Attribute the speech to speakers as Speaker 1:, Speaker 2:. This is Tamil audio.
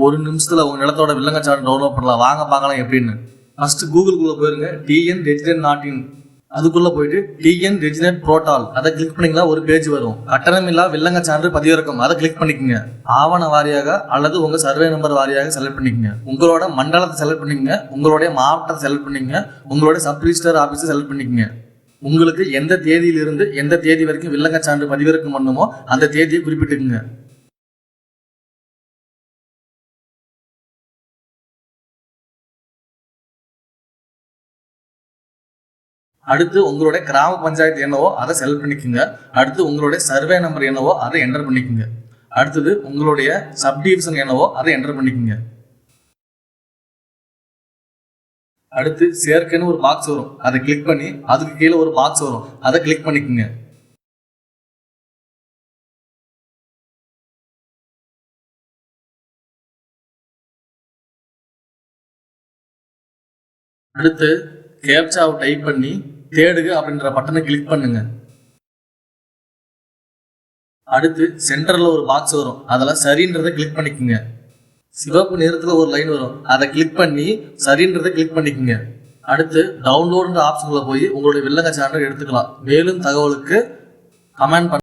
Speaker 1: ஒரு நிமிஷத்துல உங்க நிலத்தோட வில்லங்க சார்ட் டவுன்லோட் பண்ணலாம். வாங்க பார்க்கலாம் எப்படின்னு. ஃபர்ஸ்ட் கூகுளுக்குள்ள போயிருங்க. TN Regnet not in அதுக்குள்ள போயிட்டு TN Regnet Portal அதை கிளிக் பண்ணீங்கன்னா ஒரு பேஜ் வரும். கட்டணமில்லா வில்லங்க சான்று பதிவிறக்கம் அதை கிளிக் பண்ணிக்கோங்க. ஆவண வாரியாக அல்லது உங்க சர்வே நம்பர் வாரியாக செலக்ட் பண்ணிக்கோங்க. உங்களோட மண்டலத்தை செலக்ட் பண்ணிக்கோங்க. உங்களுடைய மாவட்டத்தை செலக்ட் பண்ணிக்கோங்க. உங்களுடைய சப் ரிஜிஸ்டர் ஆபீஸை செலக்ட் பண்ணிக்கோங்க. உங்களுக்கு எந்த தேதியிலிருந்து எந்த தேதி வரைக்கும் வில்லங்க சான்று பதிவிறக்கம் பண்ணுமோ அந்த தேதியை குறிப்பிட்டுக்குங்க. அடுத்து உங்களுடைய கிராம பஞ்சாயத்து என்னவோ அதை செலக்ட் பண்ணிக்கோங்க. அடுத்து உங்களுடைய சர்வே நம்பர் என்னவோ அதை என்டர் பண்ணிக்கோங்க. அடுத்தது உங்களுடைய சப்டிவிஷன் என்னவோ அதை என்டர் பண்ணிக்கோங்க. அடுத்து சேர்க்கைன்னு ஒரு பாக்ஸ் வரும். அதை கிளிக் பண்ணி அதுக்கு கீழே ஒரு பாக்ஸ் வரும். அதை கிளிக் பண்ணிக்கோங்க. அடுத்து கேப்சாவை டைப் பண்ணி தேடுக அப்படின்ற பட்டனை கிளிக் பண்ணுங்க. அடுத்து சென்டர்ல ஒரு பாக்ஸ் வரும். அதில் சரின்றதை கிளிக் பண்ணிக்கோங்க. சிவப்பு நிறத்துல ஒரு லைன் வரும். அதை கிளிக் பண்ணி சரின்றதை கிளிக் பண்ணிக்கோங்க. அடுத்து டவுன்லோடுன்ற ஆப்ஷன்ல போய் உங்களுடைய வில்லங்க சான்றை எடுத்துக்கலாம். மேலும் தகவலுக்கு கமெண்ட்